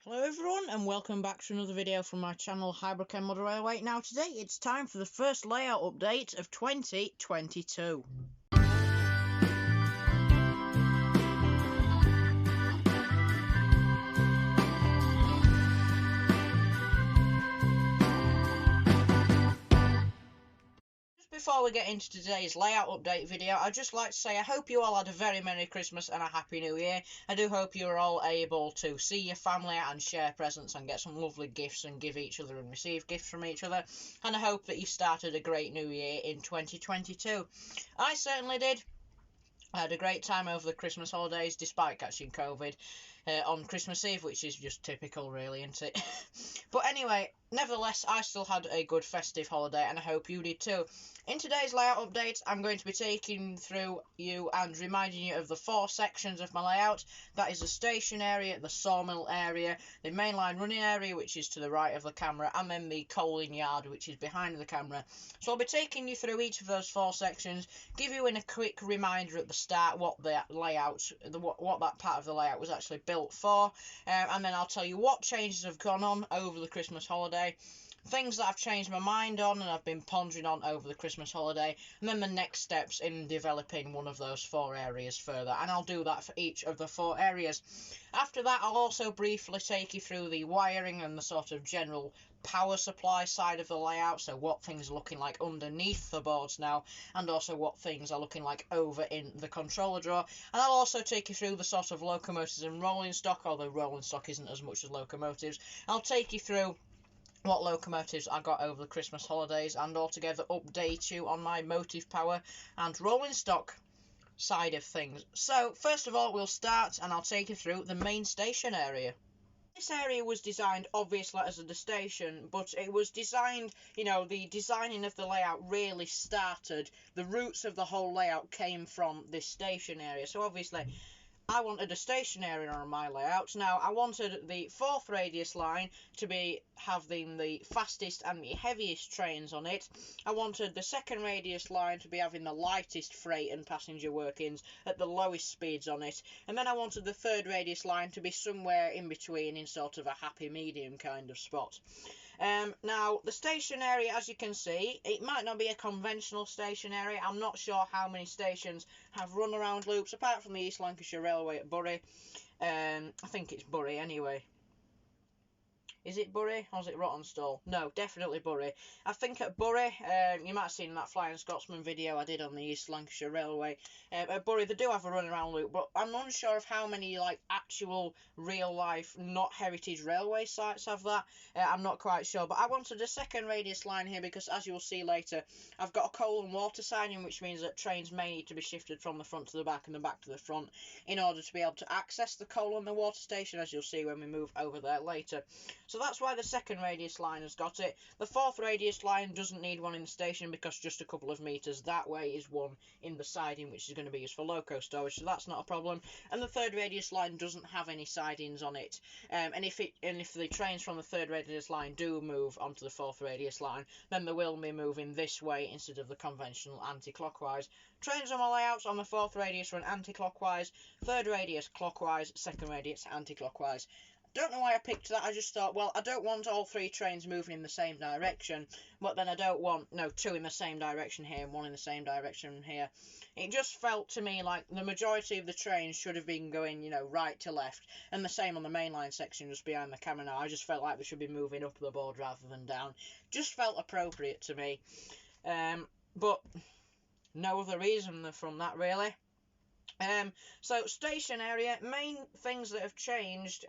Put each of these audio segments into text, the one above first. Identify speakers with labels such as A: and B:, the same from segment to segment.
A: Hello everyone and welcome back to another video from my channel Highbrook End Model Railway. Now today it's time for the first layout update of 2022. Before we get into today's layout update video, I'd just like to say I hope you all had a very Merry Christmas and a Happy New Year. I do hope you're all able to see your family and share presents and get some lovely gifts and give each other and receive gifts from each other. And I hope that you started a great new year in 2022. I certainly did. I had a great time over the Christmas holidays despite catching COVID on Christmas Eve, which is just typical really, isn't it? But anyway, nevertheless, I still had a good festive holiday and I hope you did too. In today's layout update, I'm going to be taking through you and reminding you of the 4 sections of my layout. That is the station area, the sawmill area, the mainline running area, which is to the right of the camera, and then the coaling yard, which is behind the camera. So I'll be taking you through each of those 4 sections, give you a quick reminder at the start what the layout, what that part of the layout was actually built for, and then I'll tell you what changes have gone on over the Christmas holiday, things that I've changed my mind on and I've been pondering on over the Christmas holiday, and then the next steps in developing one of those 4 areas further, and I'll do that for each of the 4 areas. After that, I'll also briefly take you through the wiring and the sort of general power supply side of the layout, so what things are looking like underneath the boards now, and also what things are looking like over in the controller drawer. And I'll also take you through the sort of locomotives and rolling stock, although rolling stock isn't as much as locomotives. I'll take you through what locomotives I got over the Christmas holidays and altogether update you on my motive power and rolling stock side of things. So first of all, we'll start and I'll take you through the main station area. This area was designed obviously as a station, but it was designed, the designing of the layout really started, the roots of the whole layout came from this station area. So obviously I wanted a station area on my layout. Now, I wanted the 4th radius line to be having the fastest and the heaviest trains on it. I wanted the 2nd radius line to be having the lightest freight and passenger workings at the lowest speeds on it. And then I wanted the 3rd radius line to be somewhere in between in sort of a happy medium kind of spot. Now, the station area, as you can see, it might not be a conventional station area. I'm not sure how many stations have runaround loops, apart from the East Lancashire Railway at Bury. I think it's Bury anyway. Is it Bury or is it Rottenstall? No, definitely Bury. I think at Bury, you might have seen that Flying Scotsman video I did on the East Lancashire Railway. At Bury, they do have a runaround loop, but I'm unsure of how many actual real life, not heritage railway sites have that. I'm not quite sure, but I wanted a 2nd radius line here because, as you'll see later, I've got a coal and water siding, which means that trains may need to be shifted from the front to the back and the back to the front in order to be able to access the coal and the water station, as you'll see when we move over there later. So that's why the 2nd radius line has got it. The 4th radius line doesn't need one in the station because just a couple of metres that way is one in the siding, which is going to be used for loco storage, so that's not a problem. And the 3rd radius line doesn't have any sidings on it. And if the trains from the 3rd radius line do move onto the 4th radius line, then they will be moving this way instead of the conventional anti-clockwise. Trains on my layouts on the 4th radius run anti-clockwise, 3rd radius clockwise, 2nd radius anti-clockwise. Don't know why I picked that. I just thought, well, I don't want all 3 trains moving in the same direction, but then I don't want 2 in the same direction here and 1 in the same direction here. It just felt to me like the majority of the trains should have been going, right to left, and the same on the mainline section just behind the camera now. I just felt like they should be moving up the board rather than down. Just felt appropriate to me, but no other reason from that really. So station area, main things that have changed,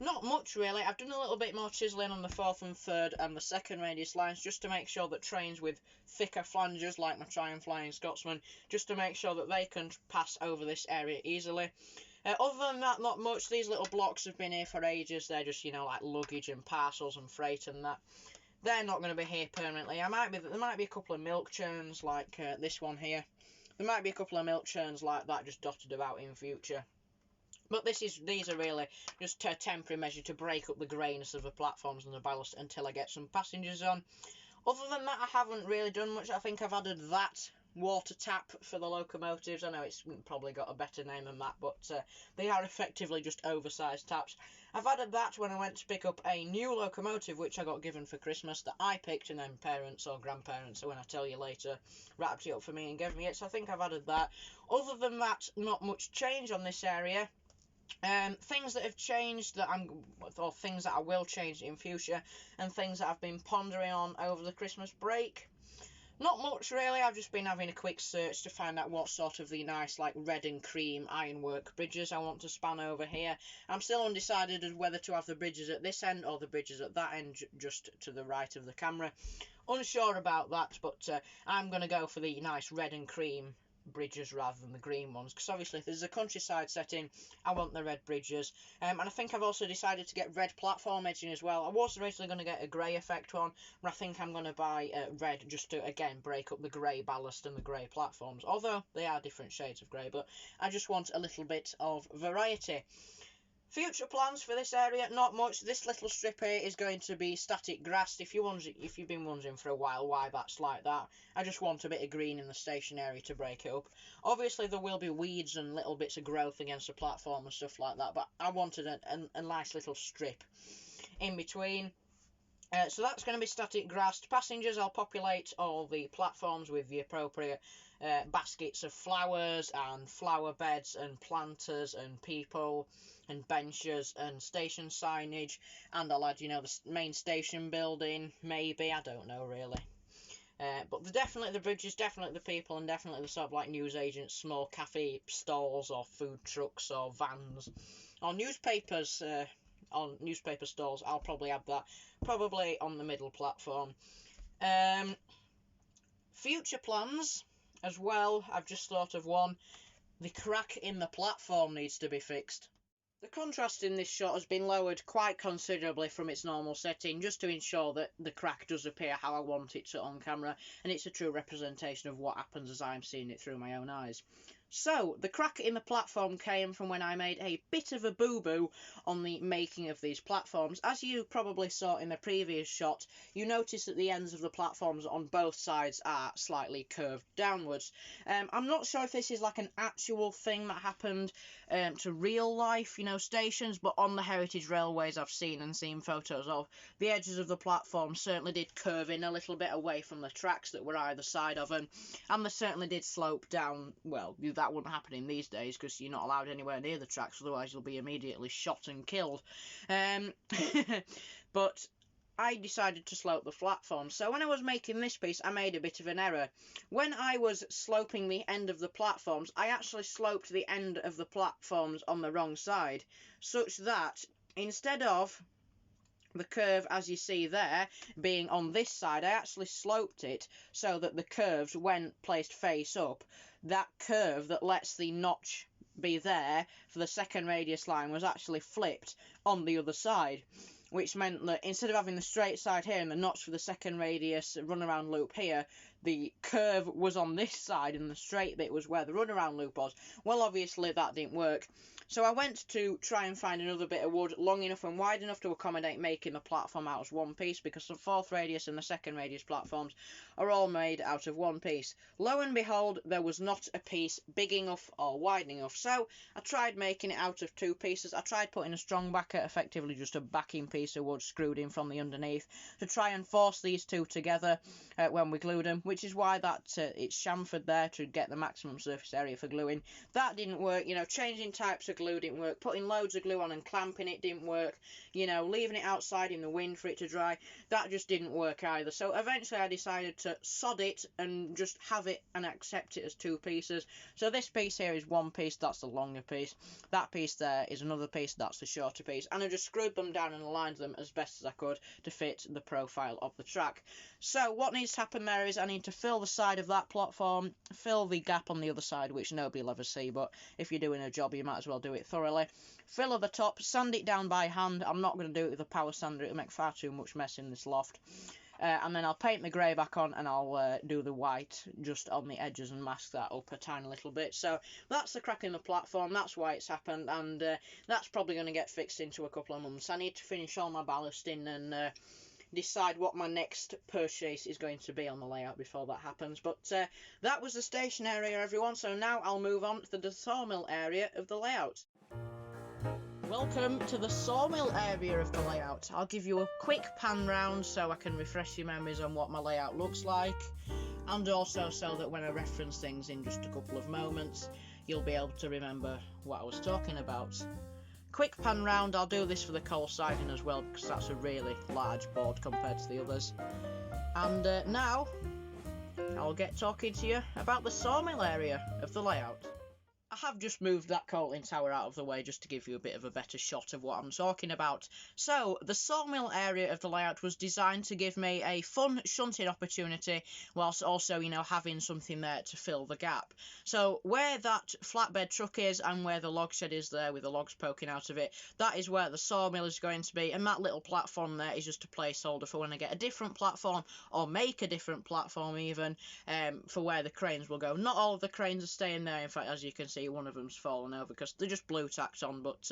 A: not much really. I've done a little bit more chiselling on the 4th and 3rd and the 2nd radius lines just to make sure that trains with thicker flanges like my Flying Scotsman, just to make sure that they can pass over this area easily. Other than that, not much. These little blocks have been here for ages. They're just, like luggage and parcels and freight and that. They're not going to be here permanently. There might be a couple of milk churns like this one here. There might be a couple of milk churns like that just dotted about in future. But these are really just a temporary measure to break up the greyness of the platforms and the ballast until I get some passengers on. Other than that, I haven't really done much. I think I've added that water tap for the locomotives. I know it's probably got a better name than that, but they are effectively just oversized taps. I've added that when I went to pick up a new locomotive, which I got given for Christmas, that I picked, and then parents or grandparents, so when I tell you later, wrapped it up for me and gave me it. So I think I've added that. Other than that, not much change on this area. Things that have changed or things that I will change in future, and things that I've been pondering on over the Christmas break. Not much really. I've just been having a quick search to find out what sort of the nice like red and cream ironwork bridges I want to span over here. I'm still undecided as whether to have the bridges at this end or the bridges at that end, just to the right of the camera. Unsure about that, but I'm going to go for the nice red and cream bridges rather than the green ones, because obviously if there's a countryside setting, I want the red bridges. And I think I've also decided to get red platform edging as well. I was originally going to get a grey effect one, but I think I'm going to buy red just to again break up the grey ballast and the grey platforms, although they are different shades of grey, but I just want a little bit of variety. Future plans for this area, not much. This little strip here is going to be static grassed. If you've been wondering for a while why that's like that, I just want a bit of green in the station area to break it up. Obviously there will be weeds and little bits of growth against the platform and stuff like that, but I wanted a nice little strip in between. So that's going to be static grassed. Passengers, I'll populate all the platforms with the appropriate baskets of flowers and flower beds and planters and people and benches and station signage, and I'll add, the main station building, maybe, I don't know really. But definitely the bridges, definitely the people, and definitely the sort of like newsagents, small cafe stalls or food trucks or vans or newspapers. On newspaper stalls, I'll probably add that, probably on the middle platform. Future plans as well, I've just thought of one. The crack in the platform needs to be fixed. The contrast in this shot has been lowered quite considerably from its normal setting, just to ensure that the crack does appear how I want it to on camera, and it's a true representation of what happens as I'm seeing it through my own eyes. So, the crack in the platform came from when I made a bit of a boo-boo on the making of these platforms. As you probably saw in the previous shot, you notice that the ends of the platforms on both sides are slightly curved downwards. I'm not sure if this is like an actual thing that happened to real life, stations, but on the heritage railways I've seen photos of, the edges of the platform certainly did curve in a little bit away from the tracks that were either side of them, and they certainly did slope down. Well, that wouldn't happen in these days because you're not allowed anywhere near the tracks, otherwise you'll be immediately shot and killed. But I decided to slope the platform. So when I was making this piece, I made a bit of an error. When I was sloping the end of the platforms, I actually sloped the end of the platforms on the wrong side, such that instead of the curve, as you see there, being on this side, I actually sloped it so that the curves, when placed face up, that curve that lets the notch be there for the second radius line was actually flipped on the other side, which meant that instead of having the straight side here and the notch for the second radius runaround loop here, the curve was on this side and the straight bit was where the runaround loop was. Well, obviously that didn't work. So I went to try and find another bit of wood long enough and wide enough to accommodate making the platform out as one piece, because the fourth radius and the second radius platforms are all made out of one piece. Lo and behold, there was not a piece big enough or wide enough, so I tried making it out of two pieces. I tried putting a strong backer, effectively just a backing piece of wood screwed in from the underneath, to try and force these two together when we glued them, which is why it's chamfered there to get the maximum surface area for gluing. That didn't work. Changing types of glue didn't work. Putting loads of glue on and clamping it didn't work. Leaving it outside in the wind for it to dry, that just didn't work either. So eventually I decided to sod it and just have it and accept it as two pieces. So this piece here is one piece, that's the longer piece. That piece there is another piece, that's the shorter piece. And I just screwed them down and aligned them as best as I could to fit the profile of the track. So what needs to happen there is I need to fill the side of that platform, fill the gap on the other side, which nobody will ever see, but if you're doing a job you might as well do it thoroughly. Fill at the top, sand it down by hand. I'm not going to do it with a power sander, it'll make far too much mess in this loft. And then I'll paint the grey back on and I'll do the white just on the edges and mask that up a tiny little bit. So that's the crack in the platform, that's why it's happened, and that's probably going to get fixed into a couple of months. I need to finish all my ballasting and decide what my next purchase is going to be on the layout before that happens. But that was the station area, everyone, so now I'll move on to the sawmill area of the layout. Welcome to the sawmill area of the layout. I'll give you a quick pan round so I can refresh your memories on what my layout looks like, and also so that when I reference things in just a couple of moments, you'll be able to remember what I was talking about. Quick pan round, I'll do this for the coal siding as well, because that's a really large board compared to the others. And now, I'll get talking to you about the sawmill area of the layout. I have just moved that coaling tower out of the way just to give you a bit of a better shot of what I'm talking about. So, the sawmill area of the layout was designed to give me a fun shunting opportunity, whilst also, you know, having something there to fill the gap. So, where that flatbed truck is and where the log shed is there with the logs poking out of it, that is where the sawmill is going to be, and that little platform there is just a placeholder for when I get a different platform, or make a different platform even, for where the cranes will go. Not all of the cranes are staying there, in fact, as you can see, one of them's fallen over because they're just blue tacked on, but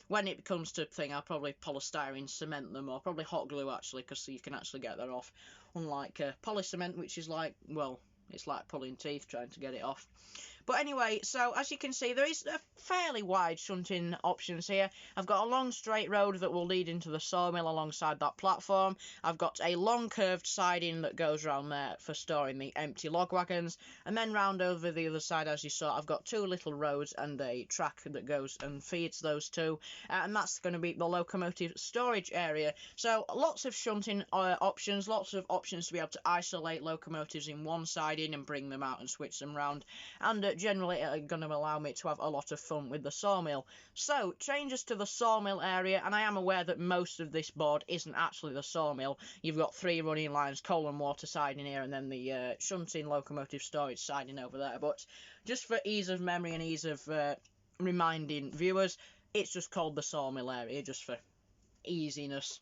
A: when it comes to thing, I'll probably polystyrene cement them, or probably hot glue actually, because you can actually get that off, unlike polycement, which is like, well, it's like pulling teeth trying to get it off. But anyway, so as you can see, there is a fairly wide shunting options here. I've got a long straight road that will lead into the sawmill alongside that platform. I've got a long curved siding that goes around there for storing the empty log wagons. And then round over the other side, as you saw, I've got two little roads and a track that goes and feeds those two. And that's going to be the locomotive storage area. So lots of shunting options, lots of options to be able to isolate locomotives in one siding and bring them out and switch them round. And generally it's going to allow me to have a lot of fun with the sawmill. So, changes to the sawmill area, and I am aware that most of this board isn't actually the sawmill. You've got three running lines, coal and water siding here, and then the shunting locomotive storage siding over there. But just for ease of memory and ease of reminding viewers, it's just called the sawmill area, just for easiness.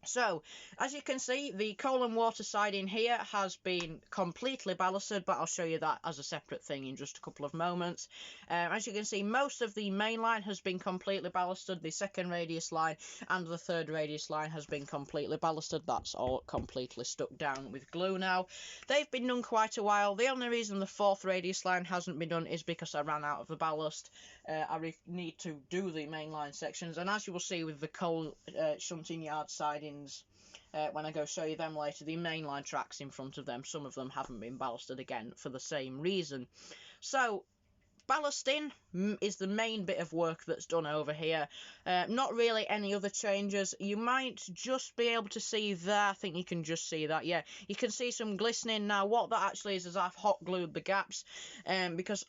A: So, as you can see, the coal and water siding here has been completely ballasted, but I'll show you that as a separate thing in just a couple of moments. As you can see, most of the main line has been completely ballasted, the second radius line and the third radius line has been completely ballasted. That's all completely stuck down with glue now. They've been done quite a while. The only reason the fourth radius line hasn't been done is because I ran out of the ballast. I need to do the mainline sections, and as you will see with the coal shunting yard sidings, when I go show you them later, the mainline tracks in front of them, some of them haven't been ballasted again for the same reason. So, ballasting is the main bit of work that's done over here. Not really any other changes. You might just be able to see there. I think you can just see that. Yeah, you can see some glistening. Now, what that actually is I've hot glued the gaps, because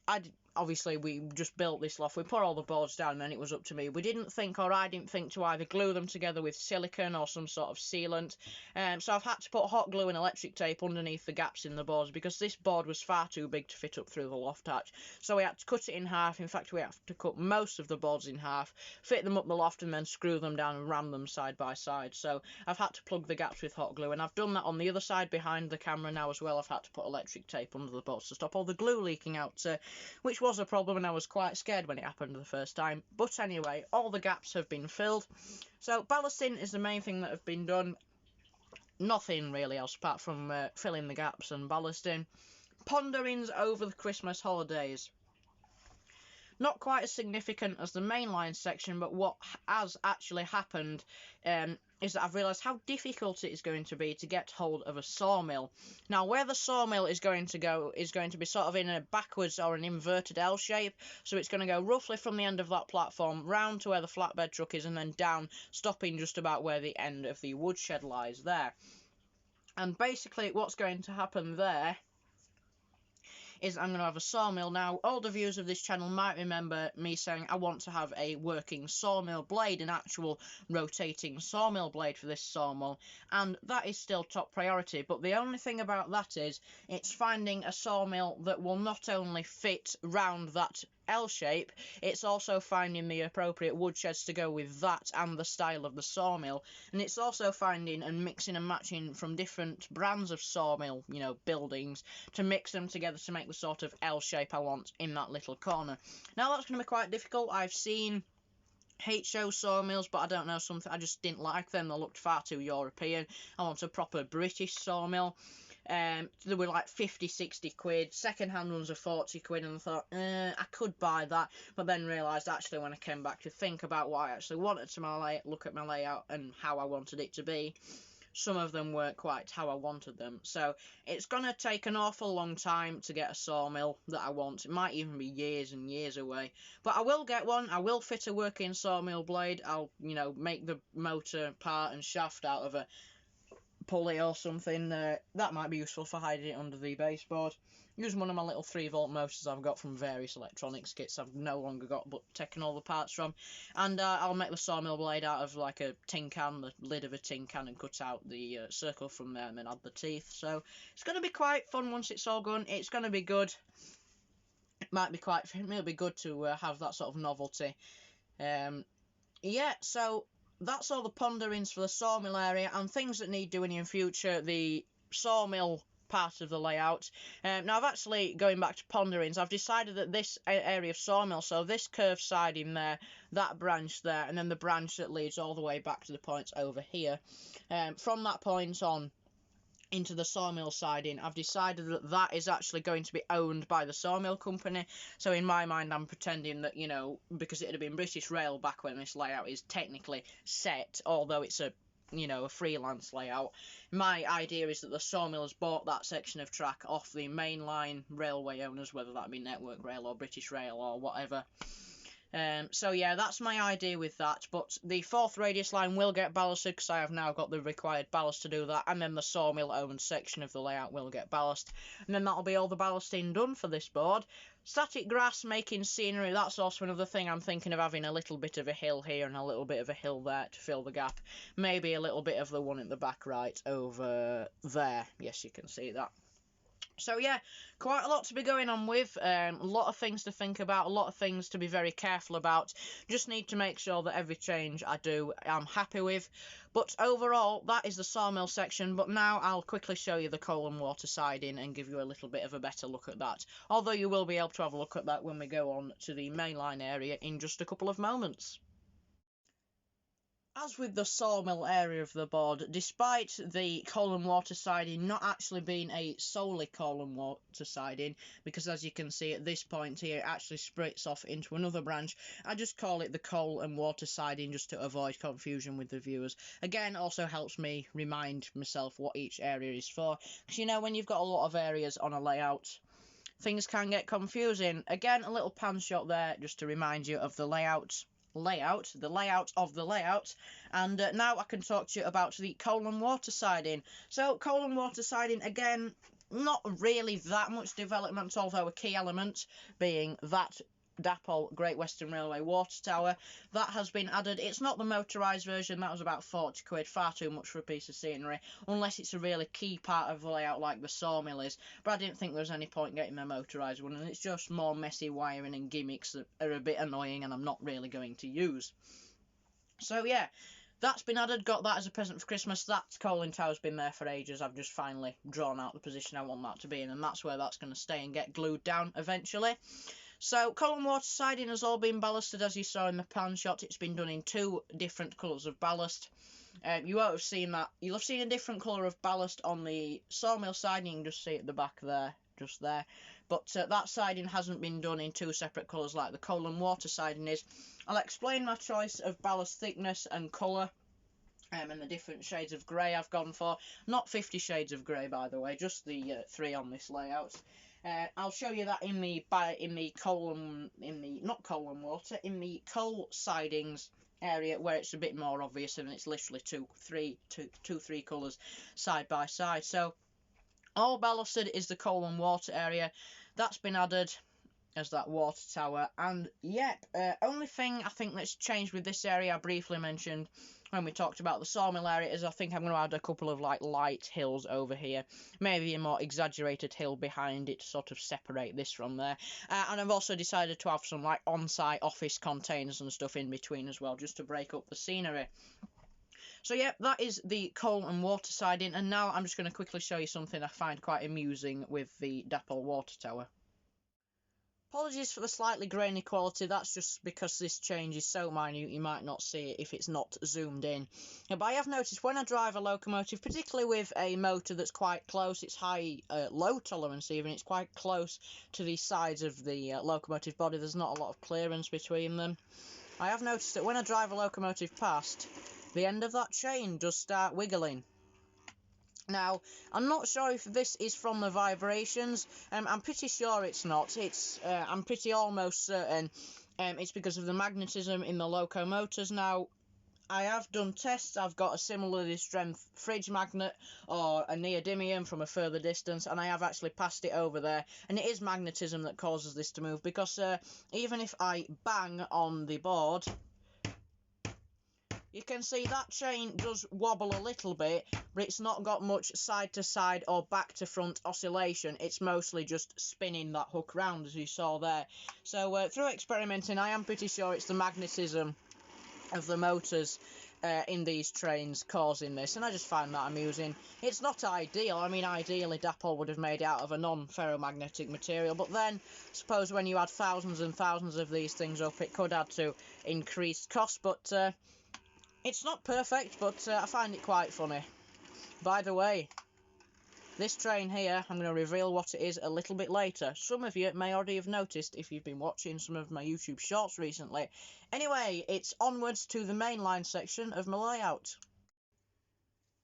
A: obviously we just built this loft, we put all the boards down and then it was up to me. We didn't think, or I didn't think, to either glue them together with silicone or some sort of sealant. So I've had to put hot glue and electric tape underneath the gaps in the boards because this board was far too big to fit up through the loft hatch. So we had to cut it in half. In fact, we have to cut most of the boards in half, fit them up the loft and then screw them down and ram them side by side. So I've had to plug the gaps with hot glue, and I've done that on the other side behind the camera now as well. I've had to put electric tape under the boards to stop all the glue leaking out, which was a problem, and I was quite scared when it happened the first time. But anyway, all the gaps have been filled. So ballasting is the main thing that have been done. Nothing really else apart from filling the gaps and ballasting. Ponderings over the Christmas holidays. Not quite as significant as the mainline section, but what has actually happened is that I've realised how difficult it is going to be to get hold of a sawmill. Now, where the sawmill is going to go is going to be sort of in a backwards or an inverted L shape, so it's going to go roughly from the end of that platform round to where the flatbed truck is and then down, stopping just about where the end of the woodshed lies there. And basically what's going to happen there is I'm going to have a sawmill. Now, older viewers of this channel might remember me saying I want to have a working sawmill blade, an actual rotating sawmill blade for this sawmill, and that is still top priority. But the only thing about that is it's finding a sawmill that will not only fit round that L shape, it's also finding the appropriate woodsheds to go with that and the style of the sawmill, and it's also finding and mixing and matching from different brands of sawmill, you know, buildings, to mix them together to make the sort of L shape I want in that little corner. Now, that's going to be quite difficult. I've seen HO sawmills, but I don't know, something, I just didn't like them. They looked far too European. I want a proper British sawmill. They were like 50-60 quid. Second hand ones are 40 quid, and I thought I could buy that, but then realised actually when I came back to think about what I actually wanted to look at my layout and how I wanted it to be, some of them weren't quite how I wanted them. So it's going to take an awful long time to get a sawmill that I want. It might even be years and years away. But I will get one. I will fit a working sawmill blade. I'll, make the motor part and shaft out of a pulley or something. That might be useful for hiding it under the baseboard. Use one of my little 3-volt motors I've got from various electronics kits I've no longer got but taken all the parts from. And I'll make the sawmill blade out of like a tin can, the lid of a tin can, and cut out the circle from there and then add the teeth. So it's going to be quite fun once it's all done. It's going to be good. It'll be good to have that sort of novelty. Yeah, so that's all the ponderings for the sawmill area and things that need doing in future. The sawmill part of the layout. Now I've actually, going back to ponderings, I've decided that this area of sawmill, so this curved siding there, that branch there, and then the branch that leads all the way back to the points over here, from that point on into the sawmill siding, I've decided that that is actually going to be owned by the sawmill company. So in my mind, I'm pretending that, because it had been British Rail back when this layout is technically set, although it's a freelance layout. My idea is that the sawmill has bought that section of track off the mainline railway owners, whether that be Network Rail or British Rail or whatever. So yeah, that's my idea with that, but the 4th radius line will get ballasted because I have now got the required ballast to do that, and then the sawmill owned section of the layout will get ballast, and then that'll be all the ballasting done for this board. Static grass making scenery, that's also another thing. I'm thinking of having a little bit of a hill here and a little bit of a hill there to fill the gap. Maybe a little bit of the one at the back right over there. Yes, you can see that. So yeah, quite a lot to be going on with, a lot of things to think about, a lot of things to be very careful about. Just need to make sure that every change I do I'm happy with. But overall, that is the sawmill section, but now I'll quickly show you the coal and water siding and give you a little bit of a better look at that. Although you will be able to have a look at that when we go on to the mainline area in just a couple of moments. As with the sawmill area of the board, despite the coal and water siding not actually being a solely coal and water siding, because as you can see at this point here, it actually splits off into another branch, I just call it the coal and water siding just to avoid confusion with the viewers. Again, also helps me remind myself what each area is for, because when you've got a lot of areas on a layout, things can get confusing. Again, a little pan shot there just to remind you of the layout of the layout. And now I can talk to you about the coal and water siding. So coal and water siding, again, not really that much development, although a key element being that DAPL Great Western Railway water tower that has been added. It's not the motorised version, that was about 40 quid, far too much for a piece of scenery, unless it's a really key part of the layout like the sawmill is, but I didn't think there was any point getting the motorised one, and it's just more messy wiring and gimmicks that are a bit annoying and I'm not really going to use. So yeah, that's been added, got that as a present for Christmas. That coaling tower's been there for ages. I've just finally drawn out the position I want that to be in, and that's where that's going to stay and get glued down eventually. So coal and water siding has all been ballasted, as you saw in the pan shot. It's been done in 2 different colours of ballast. You won't have seen that. You'll have seen a different colour of ballast on the sawmill siding. You can just see it at the back there, just there. But that siding hasn't been done in 2 separate colours like the coal and water siding is. I'll explain my choice of ballast thickness and colour. And the different shades of grey I've gone for. Not 50 shades of grey, by the way, just the 3 on this layout. I'll show you that in the coal sidings area where it's a bit more obvious, and it's literally two, three colours side by side. So all ballasted is the coal and water area. That's been added as that water tower. And yep, only thing I think that's changed with this area I briefly mentioned when we talked about the sawmill area is I think I'm going to add a couple of like light hills over here, maybe a more exaggerated hill behind it to sort of separate this from there, and I've also decided to have some like on-site office containers and stuff in between as well, just to break up the scenery. So yeah, that is the coal and water siding, and now I'm just going to quickly show you something I find quite amusing with the DAPL water tower. Apologies for the slightly grainy quality, that's just because this change is so minute you might not see it if it's not zoomed in. But I have noticed when I drive a locomotive, particularly with a motor that's quite close, it's low tolerance even, it's quite close to the sides of the locomotive body, there's not a lot of clearance between them. I have noticed that when I drive a locomotive past, the end of that chain does start wiggling. Now, I'm not sure if this is from the vibrations. I'm pretty sure it's not. I'm pretty almost certain it's because of the magnetism in the locomotors. Now, I have done tests. I've got a similarly strength fridge magnet or a neodymium from a further distance, and I have actually passed it over there. And it is magnetism that causes this to move, because even if I bang on the board, you can see that chain does wobble a little bit, but it's not got much side to side or back to front oscillation. It's mostly just spinning that hook round, as you saw there. So through experimenting, I am pretty sure it's the magnetism of the motors in these trains causing this, and I just find that amusing. It's not ideal. I mean, ideally Dapol would have made it out of a non-ferromagnetic material, but then I suppose when you add thousands and thousands of these things up, it could add to increased cost. But it's not perfect, but I find it quite funny. By the way, this train here, I'm going to reveal what it is a little bit later. Some of you may already have noticed if you've been watching some of my YouTube shorts recently. Anyway, it's onwards to the mainline section of my layout.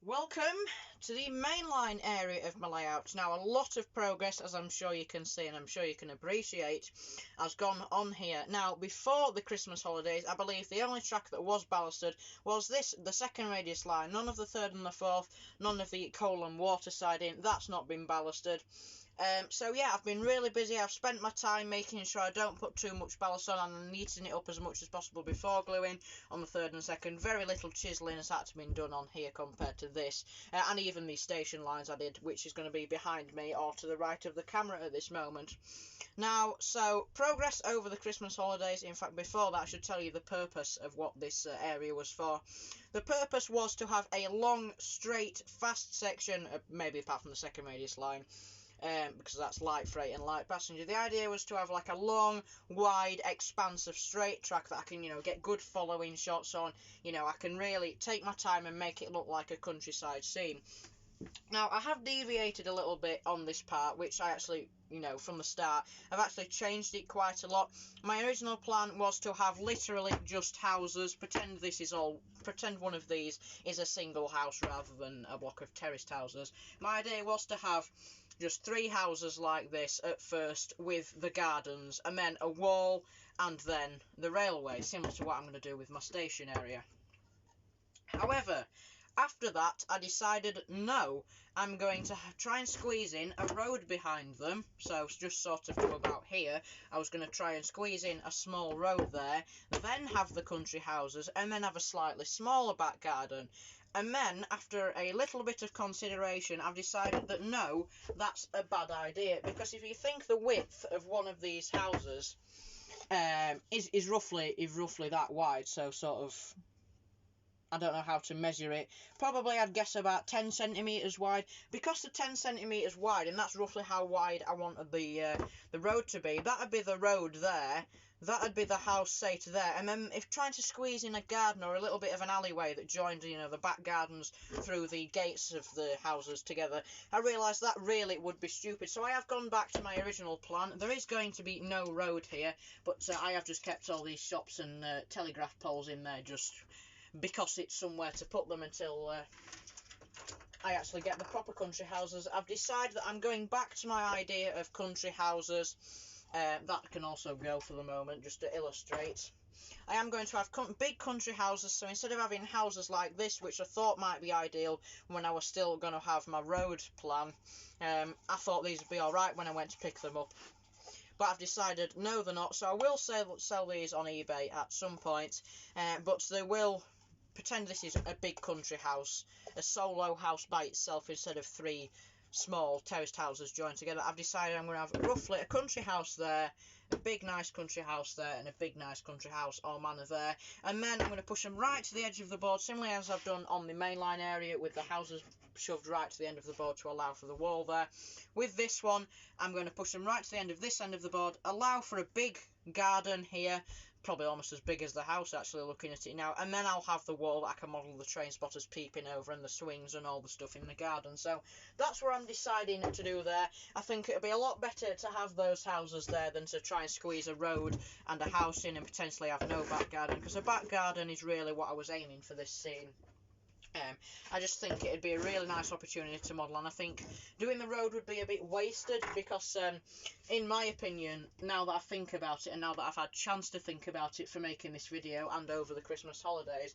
A: Welcome to the mainline area of my layout. Now, a lot of progress, as I'm sure you can see and I'm sure you can appreciate, has gone on here. Now, before the Christmas holidays, I believe the only track that was ballasted was this, the second radius line. None of the third and the fourth, none of the coal and water siding. That's not been ballasted. So yeah, I've been really busy. I've spent my time making sure I don't put too much ballast on, and I'm neatening it up as much as possible before gluing on the third and second. Very little chiselling has had to be done on here compared to this, and even the station lines I did, which is going to be behind me or to the right of the camera at this moment. Now, so progress over the Christmas holidays. In fact, before that, I should tell you the purpose of what this area was for. The purpose was to have a long, straight, fast section, maybe apart from the second radius line, because that's light freight and light passenger. The idea was to have like a long, wide expanse of straight track that I can, get good following shots on. I can really take my time and make it look like a countryside scene. Now, I have deviated a little bit on this part, which I actually, from the start, I've actually changed it quite a lot. My original plan was to have literally just houses. Pretend one of these is a single house rather than a block of terraced houses. My idea was to have just 3 houses like this at first, with the gardens, and then a wall, and then the railway, similar to what I'm going to do with my station area. However, after that, I decided, no, I'm going to try and squeeze in a road behind them. So just sort of to about here, I was going to try and squeeze in a small road there, then have the country houses, and then have a slightly smaller back garden. And then, after a little bit of consideration, I've decided that no, that's a bad idea. Because if you think the width of one of these houses is roughly that wide, so sort of, I don't know how to measure it. Probably I'd guess about 10 centimetres wide. Because they're 10 centimetres wide, and that's roughly how wide I wanted the road to be, that'd be the road there. That'd be the house, say, to there. And then if trying to squeeze in a garden or a little bit of an alleyway that joined, the back gardens through the gates of the houses together, I realised that really would be stupid. So I have gone back to my original plan. There is going to be no road here, but I have just kept all these shops and telegraph poles in there just because it's somewhere to put them until I actually get the proper country houses. I've decided that I'm going back to my idea of country houses. That can also go for the moment, just to illustrate. I am going to have big country houses, so instead of having houses like this, which I thought might be ideal when I was still going to have my road plan, I thought these would be alright when I went to pick them up. But I've decided, no, they're not, so I will sell these on eBay at some point, but they will pretend this is a big country house, a solo house by itself instead of 3 small terraced houses joined together. I've decided I'm going to have roughly a country house there, a big nice country house there, and a big nice country house or manor there, and then I'm going to push them right to the edge of the board, similarly as I've done on the mainline area with the houses shoved right to the end of the board to allow for the wall there. With this one, I'm going to push them right to the end of this end of the board, allow for a big garden here, probably almost as big as the house actually looking at it now, and then I'll have the wall that I can model the train spotters peeping over and the swings and all the stuff in the garden. So that's what I'm deciding to do there. I think it'll be a lot better to have those houses there than to try and squeeze a road and a house in and potentially have no back garden, because a back garden is really what I was aiming for this scene. I just think it'd be a really nice opportunity to model, and I think doing the road would be a bit wasted because, in my opinion, now that I think about it and now that I've had a chance to think about it for making this video and over the Christmas holidays,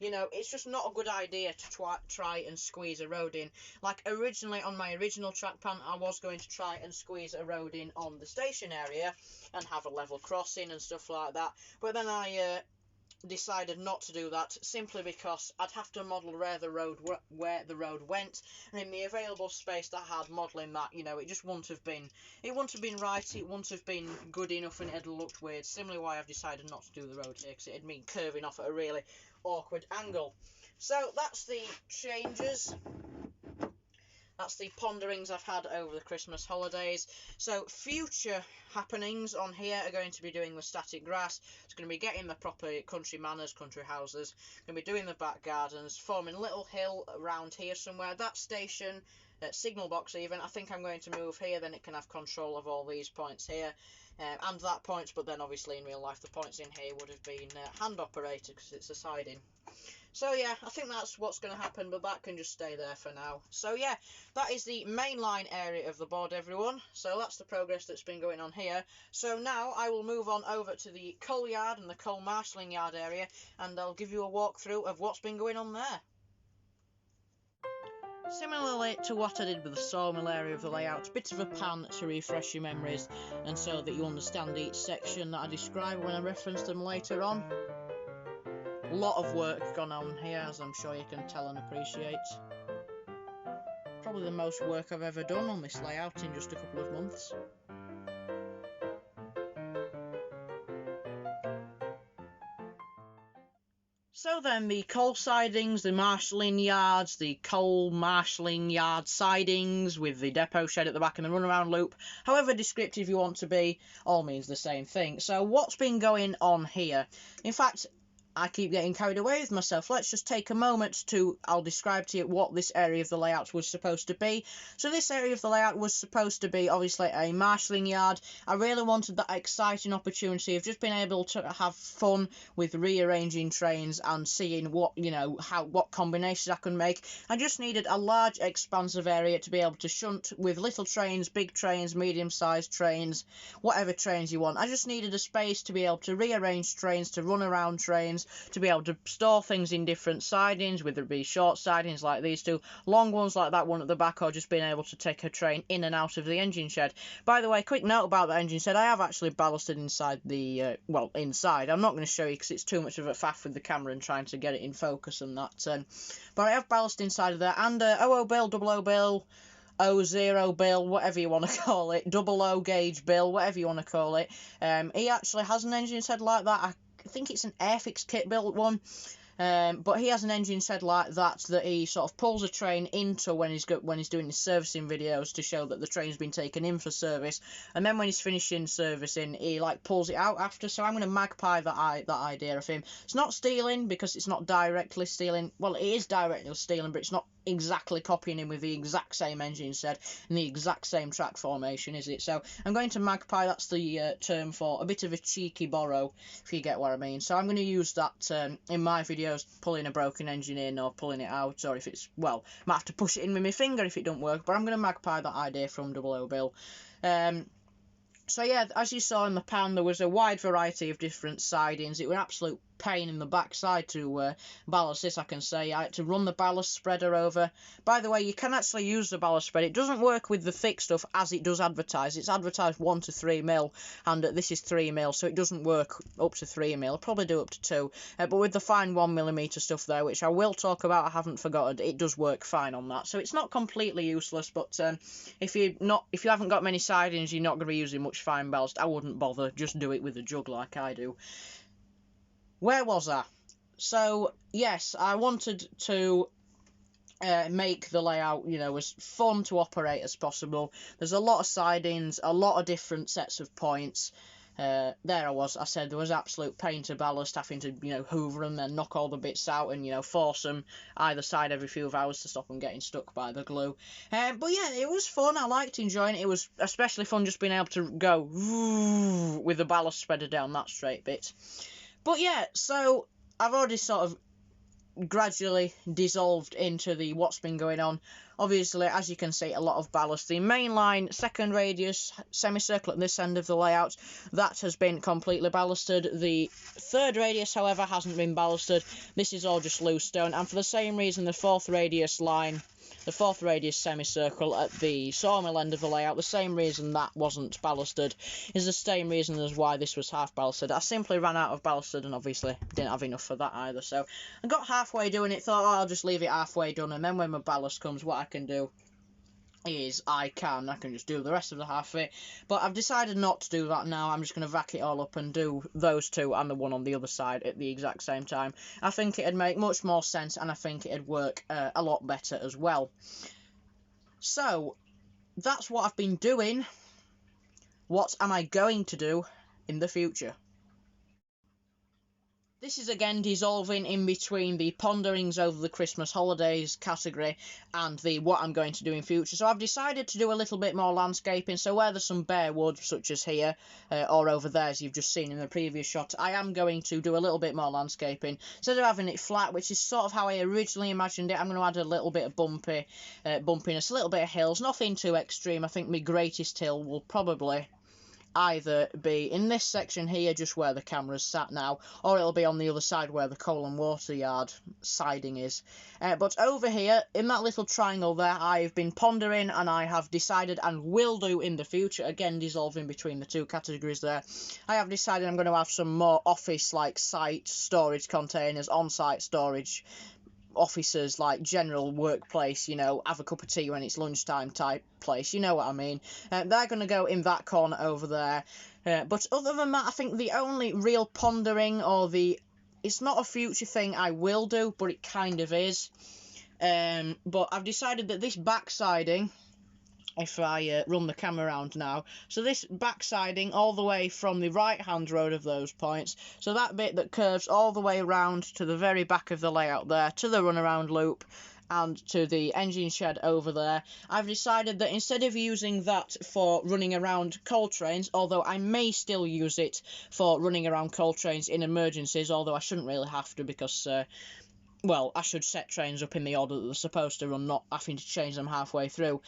A: you know, it's just not a good idea to try and squeeze a road in. Like, originally on my original track plan, I was going to try and squeeze a road in on the station area and have a level crossing and stuff like that, but then I decided not to do that simply because I'd have to model where the road went, and in the available space that I had modelling that, you know, it just wouldn't have been right, it wouldn't have been good enough, and it'd have looked weird. Similarly why I've decided not to do the road here, because it'd mean curving off at a really awkward angle. So that's the changes. That's the ponderings I've had over the Christmas holidays. So future happenings on here are going to be doing the static grass. It's going to be getting the proper country manors, country houses. Going to be doing the back gardens, forming a little hill around here somewhere. That station, signal box even, I think I'm going to move here, then it can have control of all these points here. And that point, but then obviously in real life the points in here would have been hand operated because it's a siding. So yeah, I think that's what's going to happen, but that can just stay there for now. So yeah, that is the main line area of the board, everyone. So that's the progress that's been going on here. So now I will move on over to the coal yard and the coal marshalling yard area, and I'll give you a walkthrough of what's been going on there. Similarly to what I did with the sawmill area of the layout, a bit of a pan to refresh your memories and so that you understand each section that I describe when I reference them later on. A lot of work gone on here, as I'm sure you can tell and appreciate. Probably the most work I've ever done on this layout in just a couple of months. So then, the coal sidings, the marshalling yards, the coal marshalling yard sidings with the depot shed at the back and the runaround loop, however descriptive you want to be, all means the same thing. So what's been going on here? In fact, I keep getting carried away with myself. Let's just take a moment I'll describe to you what this area of the layout was supposed to be. So this area of the layout was supposed to be obviously a marshalling yard. I really wanted that exciting opportunity of just being able to have fun with rearranging trains and seeing what combinations I could make. I just needed a large expansive area to be able to shunt with little trains, big trains, medium-sized trains, whatever trains you want. I just needed a space to be able to rearrange trains, to run around trains, to be able to store things in different sidings, whether it be short sidings like these two, long ones like that one at the back, or just being able to take a train in and out of the engine shed. By the way, quick note about the engine shed, I have actually ballasted inside the, inside. I'm not going to show you because it's too much of a faff with the camera and trying to get it in focus and that. But I have ballast inside of there, and 00 bill, 00 bill, 00 bill, whatever you want to call it, 00 gauge bill, whatever you want to call it. He actually has an engine shed like that. I think it's an Airfix kit built one, but he has an engine shed like that he sort of pulls a train into when he's doing his servicing videos to show that the train's been taken in for service, and then when he's finishing servicing he pulls it out after. So I'm going to magpie that idea of him. It's not stealing because it's not directly stealing. Well, it is directly stealing, but it's not exactly copying him with the exact same engine shed and the exact same track formation, is it? So I'm going to magpie, that's the term for a bit of a cheeky borrow, if you get what I mean. So I'm going to use that in my videos, pulling a broken engine in or pulling it out, or if it's, well, I might have to push it in with my finger if it don't work, but I'm going to magpie that idea from 00 bill. So yeah, as you saw in the pan, there was a wide variety of different sidings. It was an absolute pain in the backside to ballast this, I can say. I had to run the ballast spreader over. By the way, you can actually use the ballast spreader. It doesn't work with the thick stuff as it does advertise. It's advertised 1 to 3 mil, and this is 3 mil, so it doesn't work up to 3 mil. I'll probably do up to 2. But with the fine 1mm stuff there, which I will talk about, I haven't forgotten, it does work fine on that. So it's not completely useless, but if you haven't got many sidings, you're not going to be using much fine ballast, I wouldn't bother. Just do it with a jug like I do. Where was I? So yes, I wanted to make the layout, you know, as fun to operate as possible. There's a lot of sidings, a lot of different sets of points. There I said there was absolute pain to ballast, having to, you know, hoover them, then knock all the bits out and, you know, force them either side every few hours to stop them getting stuck by the glue. But yeah, it was fun. I liked enjoying it. It was especially fun just being able to go with the ballast spreader down that straight bit. But yeah, so I've already sort of gradually dissolved into the what's been going on. Obviously, as you can see, a lot of ballast. The main line, second radius, semicircle at this end of the layout, that has been completely ballasted. The third radius, however, hasn't been ballasted. This is all just loose stone, and for the same reason, the fourth radius line, the fourth radius semicircle at the sawmill end of the layout, the same reason that wasn't ballasted is the same reason as why this was half ballasted. I simply ran out of ballasted and obviously didn't have enough for that either. So I got halfway doing it, thought, oh, I'll just leave it halfway done, and then when my ballast comes, what I can do is I can just do the rest of the half of it. But I've decided not to do that now. I'm just going to vac it all up and do those two and the one on the other side at the exact same time. I think it'd make much more sense, and I think it'd work a lot better as well. So that's what I've been doing. What am I going to do in the future? This is again dissolving in between the ponderings over the Christmas holidays category and the what I'm going to do in future. So I've decided to do a little bit more landscaping. So where there's some bare wood, such as here or over there, as you've just seen in the previous shot, I am going to do a little bit more landscaping. Instead of having it flat, which is sort of how I originally imagined it, I'm going to add a little bit of bumpiness, a little bit of hills, nothing too extreme. I think my greatest hill will probably either be in this section here, just where the camera's sat now, or it'll be on the other side where the coal and water yard siding is. But over here, in that little triangle there, I've been pondering, and I have decided, and will do in the future, again dissolving between the two categories there, I have decided I'm going to have some more office-like site storage containers, on-site storage officers, like general workplace, you know, have a cup of tea when it's lunchtime type place, you know what I mean. They're going to go in that corner over there. But other than that, I think the only real pondering, or it's not a future thing I will do, but it kind of is. But I've decided that this back siding, if I run the camera around now, so this back siding all the way from the right hand road of those points, so that bit that curves all the way around to the very back of the layout there, to the runaround loop and to the engine shed over there, I've decided that instead of using that for running around coal trains, although I may still use it for running around coal trains in emergencies, although I shouldn't really have to, because well, I should set trains up in the order that they're supposed to run, not having to change them halfway through.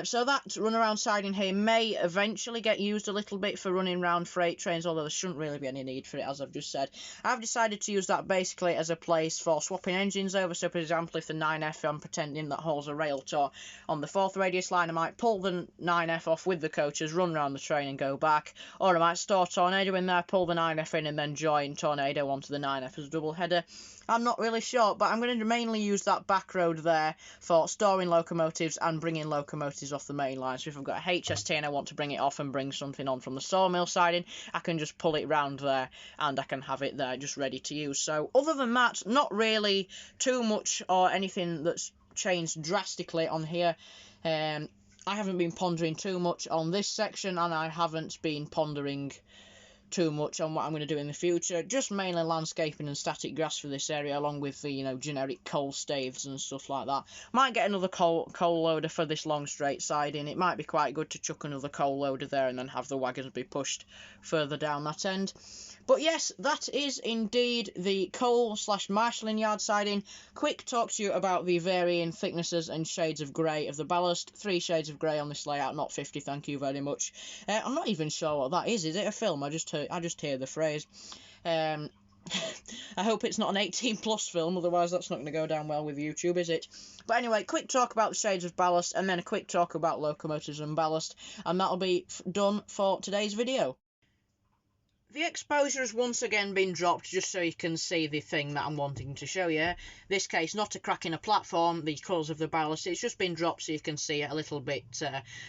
A: So that runaround siding here may eventually get used a little bit for running around freight trains, although there shouldn't really be any need for it, as I've just said. I've decided to use that basically as a place for swapping engines over. So, for example, if the 9F, I'm pretending that hauls a rail tar on the fourth radius line, I might pull the 9F off with the coaches, run around the train and go back. Or I might store Tornado in there, pull the 9F in, and then join Tornado onto the 9F as a double header. I'm not really sure, but I'm going to mainly use that back road there for storing locomotives and bringing locomotives off the main line. So if I've got a HST and I want to bring it off and bring something on from the sawmill siding, I can just pull it round there and I can have it there just ready to use. So other than that, not really too much or anything that's changed drastically on here. I haven't been pondering too much on this section, and I haven't been pondering too much on what I'm going to do in the future. Just mainly landscaping and static grass for this area, along with the, you know, generic coal staves and stuff like that. Might get another coal loader for this long straight siding. It might be quite good to chuck another coal loader there and then have the wagons be pushed further down that end. But yes, that is indeed the coal/marshalling yard siding. Quick talk to you about the varying thicknesses and shades of grey of the ballast. 3 shades of grey on this layout, not 50, thank you very much. I'm not even sure what that is. Is it a film? I just hear the phrase. I hope it's not an 18+ film, otherwise that's not going to go down well with YouTube, is it? But anyway, quick talk about the shades of ballast, and then a quick talk about locomotives and ballast, and that'll be done for today's video. The exposure has once again been dropped just so you can see the thing that I'm wanting to show you. This case, not a crack in a platform, the colours of the ballast, it's just been dropped so you can see it a little bit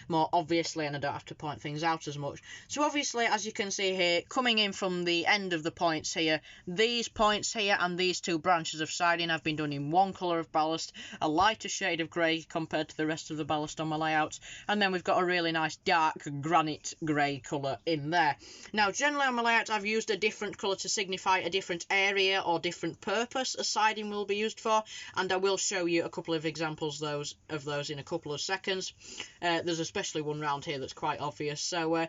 A: more obviously, and I don't have to point things out as much. So obviously, as you can see here, coming in from the end of the points here, these points here and these two branches of siding have been done in one colour of ballast, a lighter shade of grey compared to the rest of the ballast on my layout, and then we've got a really nice dark granite grey colour in there. Now, generally on my layout, I've used a different colour to signify a different area or different purpose a siding will be used for, and I will show you a couple of examples of those in a couple of seconds. There's especially one round here that's quite obvious. So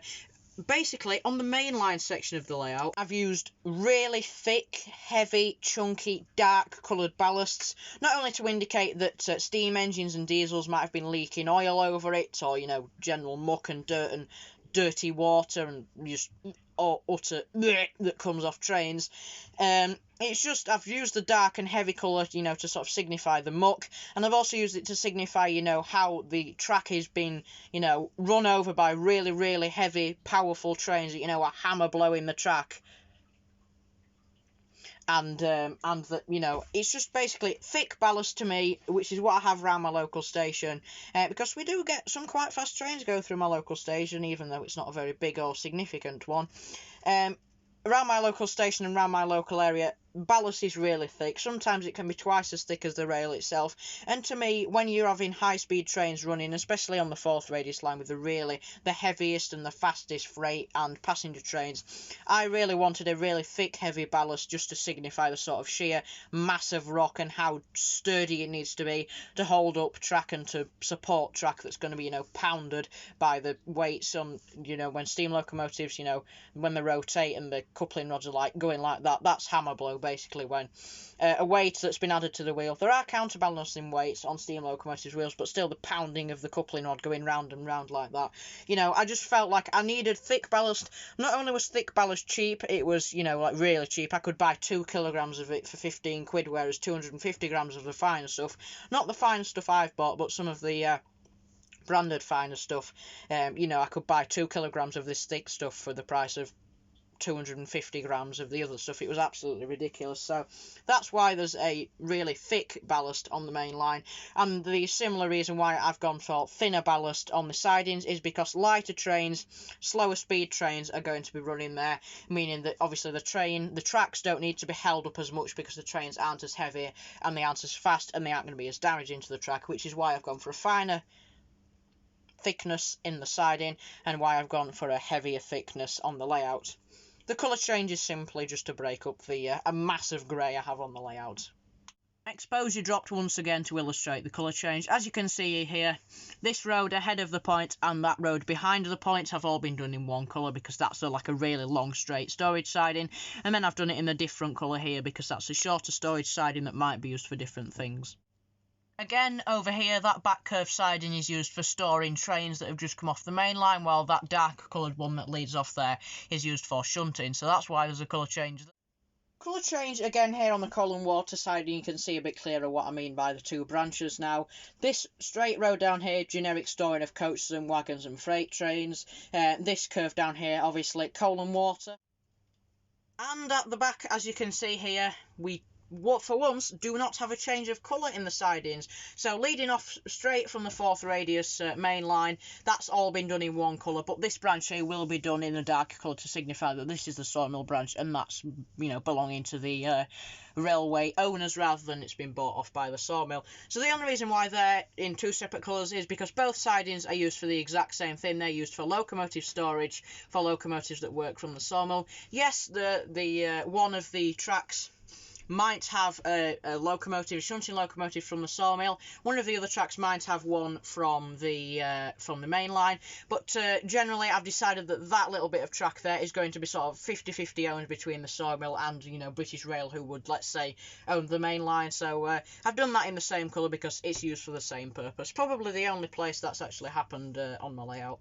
A: basically, on the mainline section of the layout, I've used really thick, heavy, chunky, dark coloured ballasts, not only to indicate that steam engines and diesels might have been leaking oil over it, or, you know, general muck and dirt and dirty water and just utter that comes off trains. It's just, I've used the dark and heavy colour, you know, to sort of signify the muck, and I've also used it to signify, you know, how the track has been, you know, run over by really, really heavy, powerful trains that, you know, are hammer blowing the track. And that, you know, it's just basically thick ballast to me, which is what I have around my local station, because we do get some quite fast trains go through my local station, even though it's not a very big or significant one. Around my local station and around my local area, ballast is really thick. Sometimes it can be twice as thick as the rail itself. And to me, when you're having high-speed trains running, especially on the 4th radius line with the heaviest and the fastest freight and passenger trains, I really wanted a really thick, heavy ballast just to signify the sort of sheer mass of rock and how sturdy it needs to be to hold up track and to support track that's going to be, you know, pounded by the weights on, you know, when steam locomotives, you know, when they rotate and the coupling rods are like going like that, that's hammer blow basically, when a weight that's been added to the wheel. There are counterbalancing weights on steam locomotives wheels, but still the pounding of the coupling rod going round and round like that. You know, I just felt like I needed thick ballast. Not only was thick ballast cheap, it was, you know, like really cheap. I could buy 2 kilograms of it for 15 quid, whereas 250 grams of the finer stuff, not the fine stuff I've bought, but some of the branded finer stuff, you know, I could buy 2 kilograms of this thick stuff for the price of 250 grams of the other stuff. It was absolutely ridiculous. So that's why there's a really thick ballast on the main line, and the similar reason why I've gone for thinner ballast on the sidings is because lighter trains, slower speed trains are going to be running there, meaning that obviously the tracks don't need to be held up as much because the trains aren't as heavy and they aren't as fast and they aren't going to be as damaging to the track, which is why I've gone for a finer thickness in the siding and why I've gone for a heavier thickness on the layout. The colour change is simply just to break up the a massive grey I have on the layout. Exposure dropped once again to illustrate the colour change. As you can see here, this road ahead of the point and that road behind the point have all been done in one colour because that's like a really long straight storage siding, and then I've done it in a different colour here because that's a shorter storage siding that might be used for different things. Again, over here, that back curved siding is used for storing trains that have just come off the main line, while that dark coloured one that leads off there is used for shunting, so that's why there's a colour change. Colour change again here on the coal and water siding, you can see a bit clearer what I mean by the two branches now. This straight road down here, generic storing of coaches and wagons and freight trains. This curve down here, obviously, coal and water. And at the back, as you can see here, we for once do not have a change of colour in the sidings. So leading off straight from the 4th radius main line, that's all been done in one colour, but this branch here will be done in a darker colour to signify that this is the sawmill branch and that's, you know, belonging to the railway owners rather than it's been bought off by the sawmill. So the only reason why they're in two separate colours is because both sidings are used for the exact same thing. They're used for locomotive storage for locomotives that work from the sawmill. Yes, the one of the tracks might have a shunting locomotive from the sawmill. One of the other tracks might have one from the main line, but generally I've decided that little bit of track there is going to be sort of 50-50 owned between the sawmill and, you know, British Rail, who would, let's say, own the main line. So I've done that in the same colour because it's used for the same purpose. Probably the only place that's actually happened on my layout.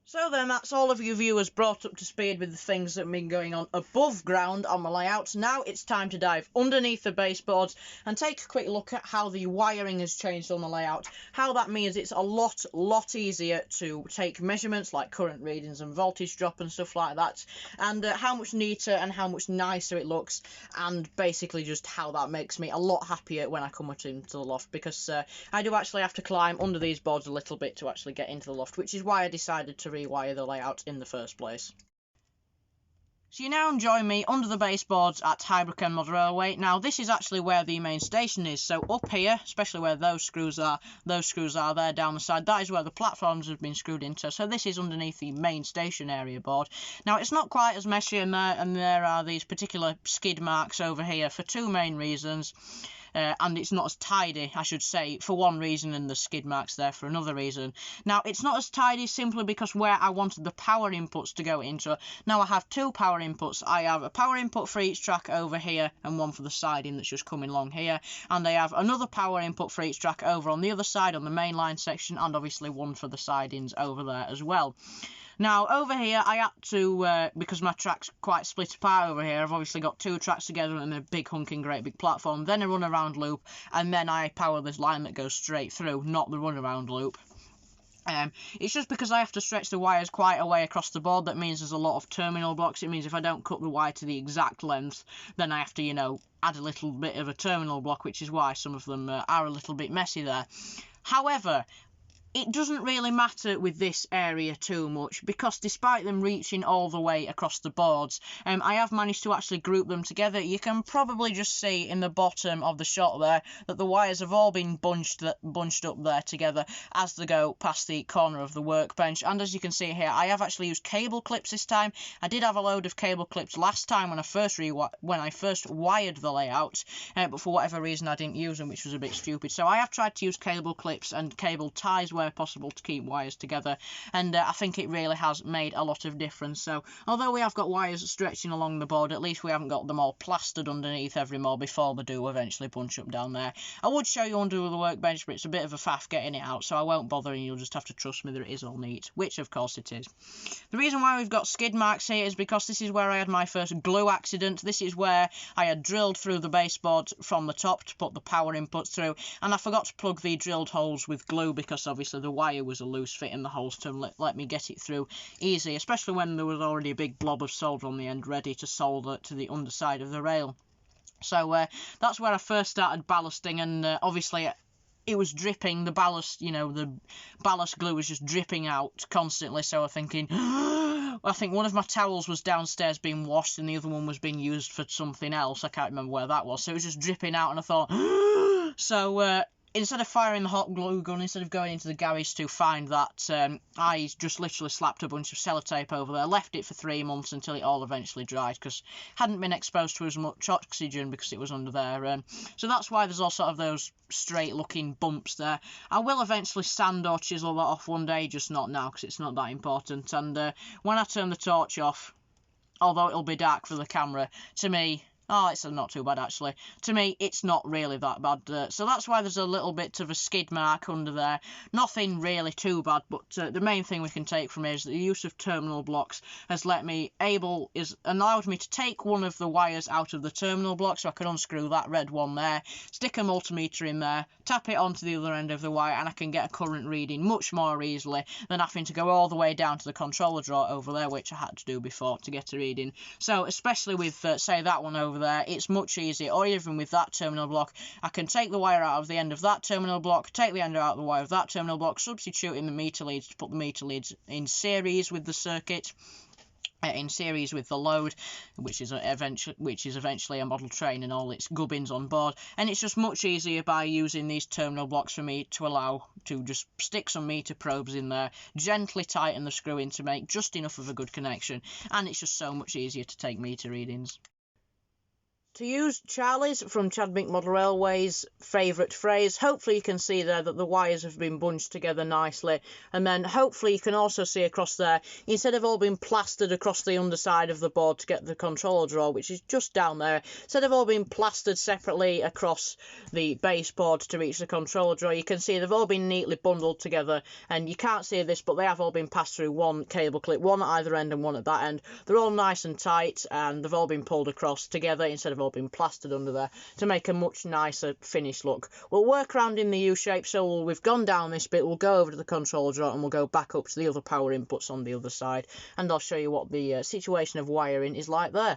A: So then, that's all of you viewers brought up to speed with the things that have been going on above ground on my layouts. Now it's time to dive underneath the baseboards and take a quick look at how the wiring has changed on the layout. How that means it's a lot easier to take measurements like current readings and voltage drop and stuff like that, and how much neater and how much nicer it looks, and basically just how that makes me a lot happier when I come up into the loft, because I do actually have to climb under these boards a little bit to actually get into the loft, which is why I decided to rewire the layout in the first place. So you now join me under the baseboards at Highbrook End Model Railway. Now this is actually where the main station is, so up here, especially where those screws are there down the side, that is where the platforms have been screwed into. So this is underneath the main station area board. Now it's not quite as messy, and there are these particular skid marks over here for two main reasons. And it's not as tidy, I should say, for one reason, and the skid marks there for another reason. Now, it's not as tidy simply because where I wanted the power inputs to go into. Now, I have two power inputs. I have a power input for each track over here and one for the siding that's just coming along here. And I have another power input for each track over on the other side on the main line section, and obviously one for the sidings over there as well. Now, over here, I had to, because my track's quite split apart over here, I've obviously got two tracks together and a big hunking great big platform, then a runaround loop, and then I power this line that goes straight through, not the runaround loop. It's just because I have to stretch the wires quite a way across the board. That means there's a lot of terminal blocks. It means if I don't cut the wire to the exact length, then I have to, add a little bit of a terminal block, which is why some of them are a little bit messy there. However, it doesn't really matter with this area too much, because despite them reaching all the way across the boards, I have managed to actually group them together. You can probably just see in the bottom of the shot there that the wires have all been bunched up there together as they go past the corner of the workbench. And as you can see here, I have actually used cable clips this time. I did have a load of cable clips last time when I first wired the layout, but for whatever reason I didn't use them, which was a bit stupid. So I have tried to use cable clips and cable ties where possible to keep wires together, and I think it really has made a lot of difference. So although we have got wires stretching along the board, at least we haven't got them all plastered underneath every more before they do eventually bunch up down there. I would show you under the workbench, but it's a bit of a faff getting it out, so I won't bother, and you'll just have to trust me that it is all neat, which of course it is. The reason why we've got skid marks here is because this is where I had my first glue accident. This is where I had drilled through the baseboard from the top to put the power inputs through, and I forgot to plug the drilled holes with glue because obviously the wire was a loose fit in the holes to let me get it through easy, especially when there was already a big blob of solder on the end ready to solder to the underside of the rail. So that's where I first started ballasting, and obviously it was dripping. The ballast, the ballast glue was just dripping out constantly, so I'm thinking, I think one of my towels was downstairs being washed and the other one was being used for something else. I can't remember where that was, so it was just dripping out, and I thought, so instead of firing the hot glue gun, instead of going into the garage to find that, I just literally slapped a bunch of sellotape over there, left it for 3 months until it all eventually dried, because hadn't been exposed to as much oxygen because it was under there. So that's why there's all sort of those straight looking bumps there. I will eventually sand or chisel that off one day, just not now because it's not that important. And when I turn the torch off, although it'll be dark for the camera, to me, oh, it's not too bad, actually. To me, it's not really that bad. So that's why there's a little bit of a skid mark under there. Nothing really too bad, but the main thing we can take from here is that the use of terminal blocks has allowed me to take one of the wires out of the terminal block, so I can unscrew that red one there, stick a multimeter in there, tap it onto the other end of the wire, and I can get a current reading much more easily than having to go all the way down to the controller drawer over there, which I had to do before to get a reading. So especially with, say, that one over there, it's much easier. Or even with that terminal block, I can take the wire out of the end of that terminal block, take the end out of the wire of that terminal block, substitute in the meter leads to put the meter leads in series with the circuit, in series with the load, which is eventually a model train and all its gubbins on board. And it's just much easier by using these terminal blocks for me to allow to just stick some meter probes in there, gently tighten the screw in to make just enough of a good connection, and it's just so much easier to take meter readings. To use Charlie's from Highbrook Model Railway's favourite phrase, hopefully you can see there that the wires have been bunched together nicely, and then hopefully you can also see across there, instead of all being plastered across the underside of the board to get the controller drawer, which is just down there, instead of all being plastered separately across the baseboard to reach the controller drawer, you can see they've all been neatly bundled together, and you can't see this, but they have all been passed through one cable clip, one at either end and one at that end. They're all nice and tight, and they've all been pulled across together instead of all been plastered under there to make a much nicer finished look. We'll work around in the U-shape, so we've gone down this bit, we'll go over to the control drawer and we'll go back up to the other power inputs on the other side, and I'll show you what the situation of wiring is like there.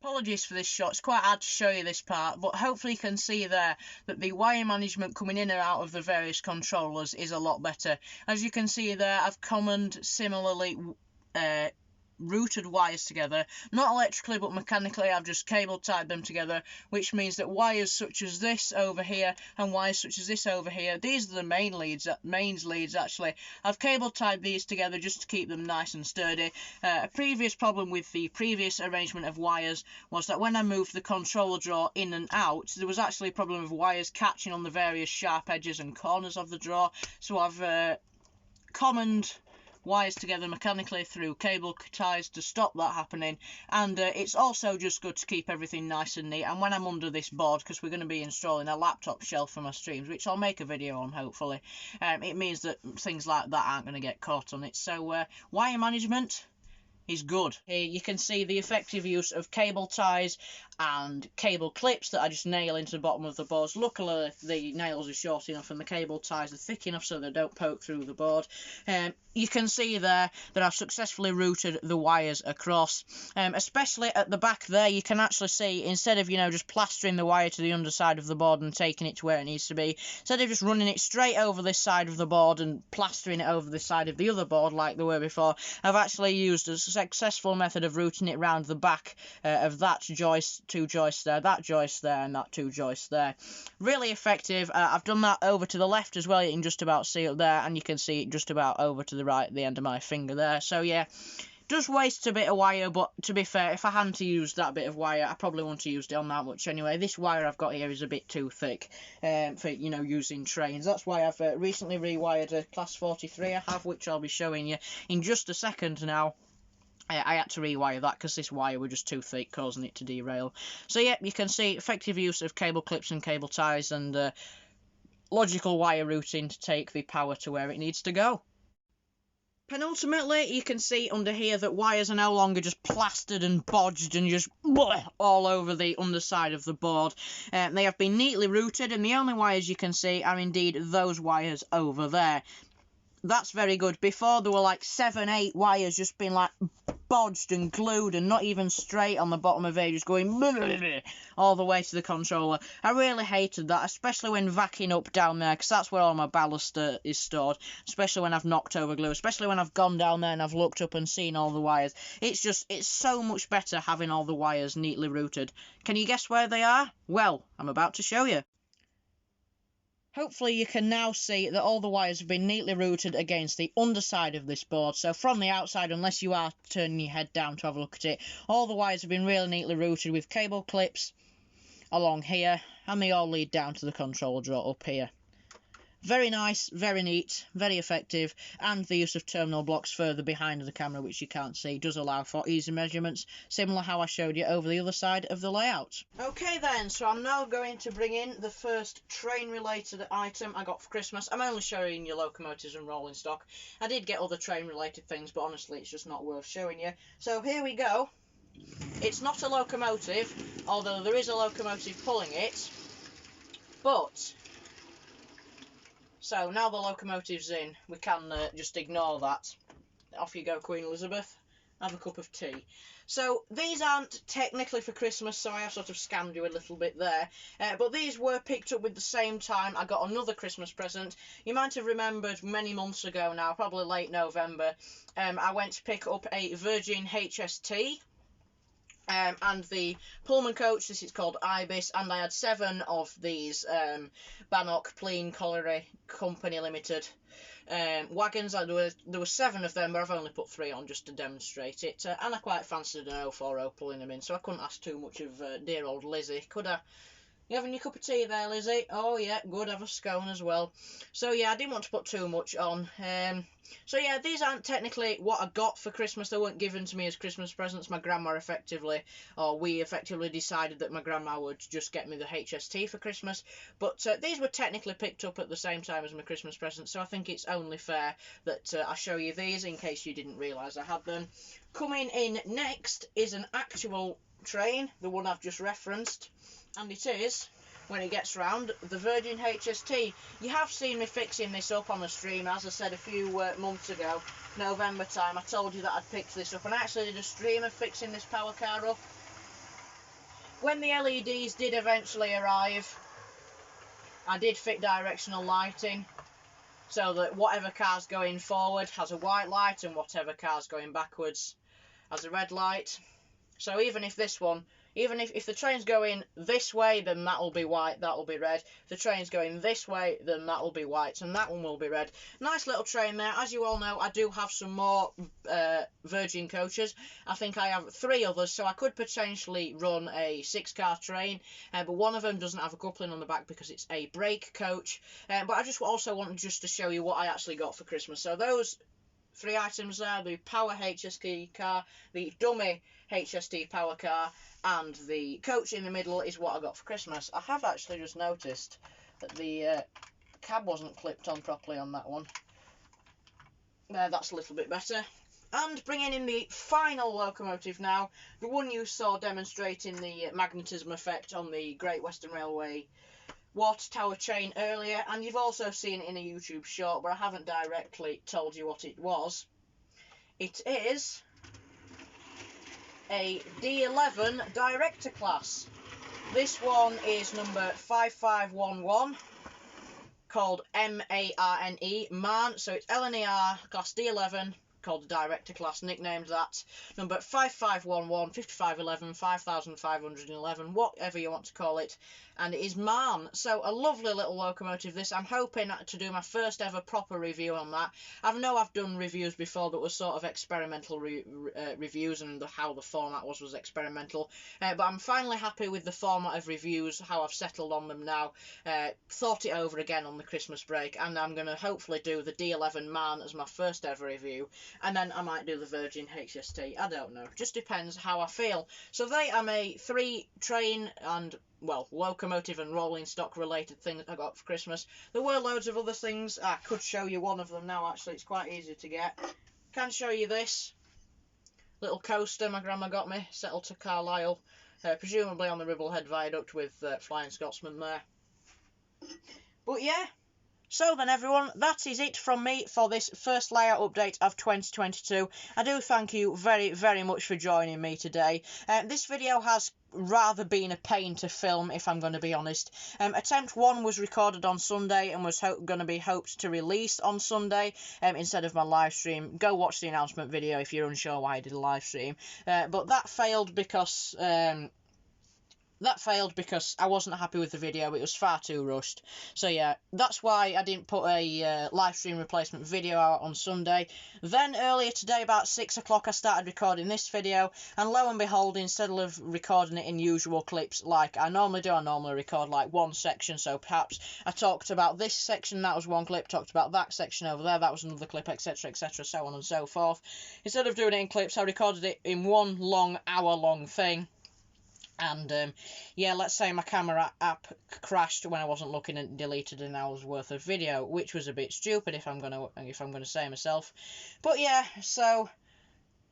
A: Apologies for this shot, it's quite hard to show you this part, but hopefully you can see there that the wire management coming in and out of the various controllers is a lot better. As you can see there, I've commoned similarly routed wires together, not electrically but mechanically. I've just cable tied them together, which means that wires such as this over here and wires such as this over here, these are the mains leads actually, I've cable tied these together just to keep them nice and sturdy. A previous problem with the previous arrangement of wires was that when I moved the controller drawer in and out, there was actually a problem of wires catching on the various sharp edges and corners of the drawer, so I've commoned wires together mechanically through cable ties to stop that happening, and it's also just good to keep everything nice and neat. And when I'm under this board, because we're going to be installing a laptop shelf for my streams, which I'll make a video on hopefully, it means that things like that aren't going to get caught on it. So wire management is good. Here you can see the effective use of cable ties and cable clips that I just nail into the bottom of the boards. Luckily the nails are short enough and the cable ties are thick enough so they don't poke through the board. You can see there that I've successfully routed the wires across, especially at the back there. You can actually see, instead of just plastering the wire to the underside of the board and taking it to where it needs to be, instead of just running it straight over this side of the board and plastering it over the side of the other board like they were before, I've actually used a successful method of routing it round the back of that joist, two joists there, that joist there, and that two joists there. Really effective. I've done that over to the left as well. You can just about see it there, and you can see it just about over to the right at the end of my finger there. So yeah, does waste a bit of wire, but to be fair, if I hadn't to use that bit of wire, I probably wouldn't have used it on that much anyway. This wire I've got here is a bit too thick for using trains. That's why I've recently rewired a Class 43 I have, which I'll be showing you in just a second now. I had to rewire that because this wire was just too thick, causing it to derail. So yeah, you can see effective use of cable clips and cable ties and logical wire routing to take the power to where it needs to go. Penultimately, you can see under here that wires are no longer just plastered and bodged and just all over the underside of the board. They have been neatly routed, and the only wires you can see are indeed those wires over there. That's very good. Before, there were like 7, 8 wires just being like bodged and glued and not even straight on the bottom of it, just going all the way to the controller. I really hated that, especially when vacuuming up down there, because that's where all my ballast is stored, especially when I've knocked over glue, especially when I've gone down there and I've looked up and seen all the wires. It's so much better having all the wires neatly routed. Can you guess where they are? Well, I'm about to show you. Hopefully you can now see that all the wires have been neatly routed against the underside of this board. So from the outside, unless you are turning your head down to have a look at it, all the wires have been really neatly routed with cable clips along here, and they all lead down to the controller drawer up here. Very nice, very neat, very effective, and the use of terminal blocks further behind the camera, which you can't see, does allow for easy measurements, similar how I showed you over the other side of the layout. Okay then, so I'm now going to bring in the first train-related item I got for Christmas. I'm only showing you locomotives and rolling stock. I did get other train-related things, but honestly, it's just not worth showing you. So here we go. It's not a locomotive, although there is a locomotive pulling it, but... So now the locomotive's in, we can just ignore that. Off you go, Queen Elizabeth. Have a cup of tea. So these aren't technically for Christmas, so I have sort of scammed you a little bit there. But these were picked up with the same time I got another Christmas present. You might have remembered many months ago now, probably late November, I went to pick up a Virgin HST. And the Pullman coach, this is called Ibis, and I had 7 of these Bannock Plain Colliery Company Limited wagons. There were 7 of them, but I've only put 3 on just to demonstrate it. And I quite fancied an 040 pulling them in, so I couldn't ask too much of dear old Lizzie, could I? You having your cup of tea there, Lizzie? Oh, yeah, good, have a scone as well. So, yeah, I didn't want to put too much on. So, yeah, these aren't technically what I got for Christmas. They weren't given to me as Christmas presents. My grandma we effectively decided that my grandma would just get me the HST for Christmas. But these were technically picked up at the same time as my Christmas present, so I think it's only fair that I show you these in case you didn't realise I had them. Coming in next is an actual train, the one I've just referenced. And it is, when it gets round, the Virgin HST. You have seen me fixing this up on the stream, as I said a few months ago, November time. I told you that I'd picked this up, and I actually did a stream of fixing this power car up. When the LEDs did eventually arrive, I did fit directional lighting, so that whatever car's going forward has a white light, and whatever car's going backwards has a red light. So even if the train's going this way, then that'll be white, that'll be red. If the train's going this way, then that'll be white, and that one will be red. Nice little train there. As you all know, I do have some more Virgin coaches. I think I have 3 others, so I could potentially run a 6-car train, but one of them doesn't have a coupling on the back because it's a brake coach. But I just also wanted just to show you what I actually got for Christmas. So those 3 items there, the power HST car, the dummy HST power car, and the coach in the middle is what I got for Christmas. I have actually just noticed that the cab wasn't clipped on properly on that one. There, that's a little bit better. And bringing in the final locomotive now, the one you saw demonstrating the magnetism effect on the Great Western Railway water tower chain earlier, and you've also seen it in a YouTube short, but I haven't directly told you what it was. It is a D11 Director class. This one is number 5511, called MARNE, MARN, so it's LNER class D11, called the Director class, nicknamed that. Number 5511, 5511, 5511, whatever you want to call it, and it is MARN. So a lovely little locomotive this. I'm hoping to do my first ever proper review on that. I know I've done reviews before that were sort of experimental reviews, and how the format was experimental, but I'm finally happy with the format of reviews, how I've settled on them now. Thought it over again on the Christmas break, and I'm going to hopefully do the D11 MARN as my first ever review, and then I might do the Virgin HST. I don't know, just depends how I feel. So they are my 3 train and, well, locomotive and rolling stock related things I got for Christmas. There were loads of other things. I could show you one of them now, actually. It's quite easy to get. Can show you this little coaster my grandma got me, settled to Carlisle, presumably on the Ribblehead Viaduct with Flying Scotsman there. But yeah, so then everyone, that is it from me for this first layout update of 2022. I do thank you very, very much for joining me today. This video has rather been a pain to film, if I'm going to be honest. Attempt 1 was recorded on Sunday and was going to be hoped to release on Sunday instead of my live stream. Go watch the announcement video if you're unsure why I did a live stream. But that failed because I wasn't happy with the video. It was far too rushed. So yeah, that's why I didn't put a live stream replacement video out on Sunday. Then earlier today, about 6 o'clock, I started recording this video, and lo and behold, instead of recording it in usual clips like I normally do, I normally record like one section. So perhaps I talked about this section, that was one clip, talked about that section over there, that was another clip, etc, etc, so on and so forth. Instead of doing it in clips, I recorded it in one long hour-long thing. And yeah, let's say my camera app crashed when I wasn't looking and deleted an hour's worth of video, which was a bit stupid if I'm gonna say myself. But yeah, so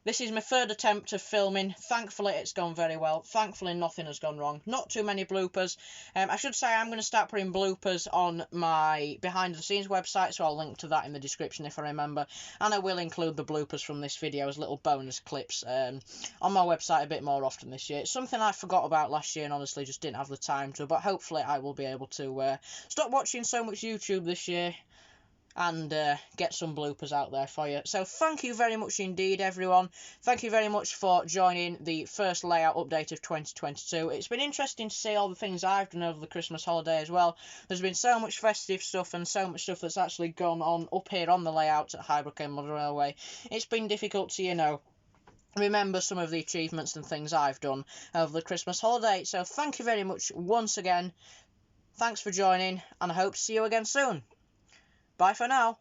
A: this is my 3rd attempt of filming. Thankfully, it's gone very well. Thankfully, nothing has gone wrong. Not too many bloopers. I should say I'm going to start putting bloopers on my behind-the-scenes website, so I'll link to that in the description if I remember. And I will include the bloopers from this video as little bonus clips on my website a bit more often this year. It's something I forgot about last year and honestly just didn't have the time to, but hopefully I will be able to stop watching so much YouTube this year. and get some bloopers out there for you. So thank you very much indeed, everyone. Thank you very much for joining the first layout update of 2022. It's been interesting to see all the things I've done over the Christmas holiday as well. There's been so much festive stuff and so much stuff that's actually gone on up here on the layout at Highbrook End Model Railway. It's been difficult to, remember some of the achievements and things I've done over the Christmas holiday. So thank you very much once again. Thanks for joining, and I hope to see you again soon. Bye for now.